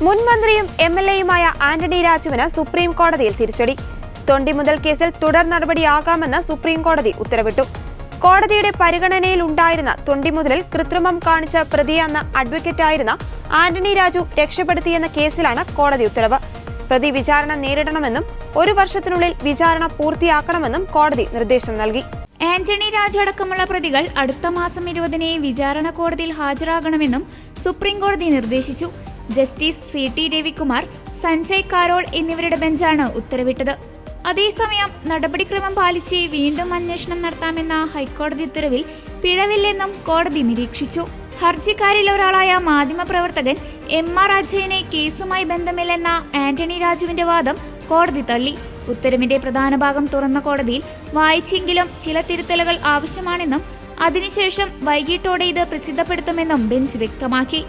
മുൻ മന്ത്രിയും MLA-യുമായ ആന്റണി രാജുവിന് സുപ്രീം കോടതിയിൽ തിരിച്ചടി. തൊണ്ടിമുതൽ കേസിൽ തുടർ നടപടിയാകാമെന്ന് സുപ്രീം കോടതി ഉത്തരവിട്ടു. കോടതിയുടെ പരിഗണനയിൽ ഉണ്ടായിരുന്ന തൊണ്ടിമുതലിൽ കൃത്രിമം കാണിച്ച പ്രതിയെന്ന അഡ്വക്കേറ്റായിരുന്ന ആന്റണി രാജു രക്ഷപ്പെടുത്തിയെന്ന കേസിലാണ് കോടതി ഉത്തരവ്. പ്രതി വിചാരണ നേരിടണമെന്നും 1 വർഷത്തിനുള്ളിൽ വിചാരണ പൂർത്തിയാക്കണമെന്നും കോടതി നിർദ്ദേശം നൽകി. ആന്റണി രാജു അടക്കമുള്ള പ്രതികൾ അടുത്ത മാസം 20-ന് വിചാരണ കോടതിയിൽ ഹാജരാകണമെന്നും സുപ്രീം കോടതി നിർദ്ദേശിച്ചു. Justice CT Ravikumar, Sanjay Carol എന്നിവരുടെ ബെഞ്ചാണ് ഉത്തരവിട്ടത്. അതേസമയം നടപടിക്രമം പാലിച്ച് വീണ്ടും അന്വേഷണം നടത്താമെന്ന ഹൈക്കോടതി ഉത്തരവിൽ പിഴവില്ലെന്നും കോടതി നിരീക്ഷിച്ചു. ഹർജിക്കാരിൽ ഒരാളായ മാധ്യമപ്രവർത്തകൻ MR അജയനെ കേസുമായി ബന്ധമില്ലെന്ന ആന്റണി രാജുവിന്റെ വാദം കോടതി തള്ളി. ഉത്തരവിന്റെ പ്രധാന ഭാഗം തുറന്ന കോടതിയിൽ വായിച്ചെങ്കിലും ചില തിരുത്തലുകൾ ആവശ്യമാണെന്നും അതിനുശേഷം വൈകിട്ടോടെ ഇത് പ്രസിദ്ധപ്പെടുത്തുമെന്നും ബെഞ്ച് വ്യക്തമാക്കി.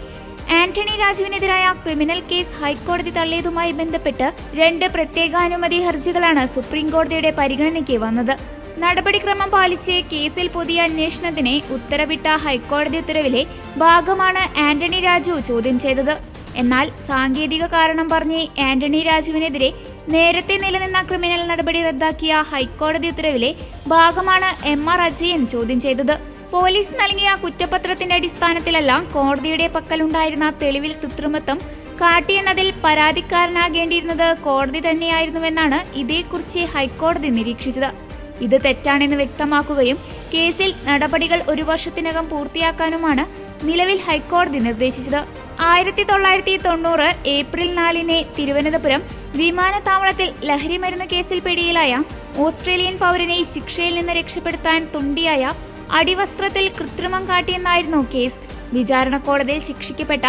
ആന്റണി രാജുവിനെതിരായ ക്രിമിനൽ കേസ് ഹൈക്കോടതി തള്ളിയതുമായി ബന്ധപ്പെട്ട് 2 പ്രത്യേകാനുമതി ഹർജികളാണ് സുപ്രീം കോടതിയുടെ പരിഗണനയ്ക്ക് വന്നത്. നടപടിക്രമം പാലിച്ച് കേസിൽ പുതിയ അന്വേഷണത്തിന് ഉത്തരവിട്ട ഹൈക്കോടതി ഉത്തരവിലെ ഭാഗമാണ് ആന്റണി രാജു ചോദ്യം ചെയ്തത്. എന്നാൽ സാങ്കേതിക കാരണം പറഞ്ഞ് ആന്റണി രാജുവിനെതിരെ നേരത്തെ നിലനിന്ന ക്രിമിനൽ നടപടി റദ്ദാക്കിയ ഹൈക്കോടതി ഉത്തരവിലെ ഭാഗമാണ് MR അജയൻ ചോദ്യം ചെയ്തത്. പോലീസ് നൽകിയ കുറ്റപത്രത്തിന്റെ അടിസ്ഥാനത്തിലല്ല കോടതിയുടെ പക്കലുണ്ടായിരുന്ന തെളിവിൽ കൃത്രിമത്വം കാട്ടിയെന്നതിൽ പരാതിക്കാരനാകേണ്ടിയിരുന്നത് കോടതി തന്നെയായിരുന്നുവെന്നാണ് ഇതേക്കുറിച്ച് ഹൈക്കോടതി നിരീക്ഷിച്ചത്. ഇത് തെറ്റാണെന്ന് വ്യക്തമാക്കുകയും കേസിൽ നടപടികൾ 1 വർഷത്തിനകം പൂർത്തിയാക്കാനുമാണ് നിലവിൽ ഹൈക്കോടതി നിർദ്ദേശിച്ചത്. 1990 ഏപ്രിൽ 4-ന് തിരുവനന്തപുരം വിമാനത്താവളത്തിൽ ലഹരിമരുന്ന് കേസിൽ പിടിയിലായ ഓസ്ട്രേലിയൻ പൗരനെ ശിക്ഷയിൽ നിന്ന് രക്ഷപ്പെടുത്താൻ തുണ്ടിയായ അടിവസ്ത്രത്തിൽ കൃത്രിമം കാട്ടിയെന്നായിരുന്നു കേസ്. വിചാരണ കോടതിയിൽ ശിക്ഷിക്കപ്പെട്ട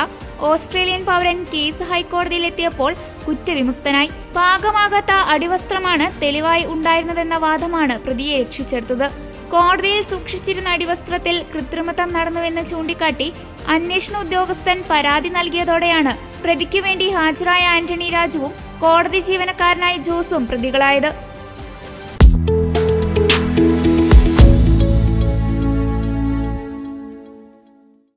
ഓസ്ട്രേലിയൻ പൗരൻ കേസ് ഹൈക്കോടതിയിലെത്തിയപ്പോൾ കുറ്റവിമുക്തനായി. പാകമാകാത്ത അടിവസ്ത്രമാണ് തെളിവായി ഉണ്ടായിരുന്നതെന്ന വാദമാണ് പ്രതിയെ രക്ഷിച്ചെടുത്തത്. കോടതിയിൽ സൂക്ഷിച്ചിരുന്ന അടിവസ്ത്രത്തിൽ കൃത്രിമത്വം നടന്നുവെന്ന് ചൂണ്ടിക്കാട്ടി അന്വേഷണ ഉദ്യോഗസ്ഥൻ പരാതി നൽകിയതോടെയാണ് പ്രതിക്ക് വേണ്ടി ഹാജരായ ആന്റണി രാജുവും കോടതി ജീവനക്കാരനായ ജോസും പ്രതികളായത്.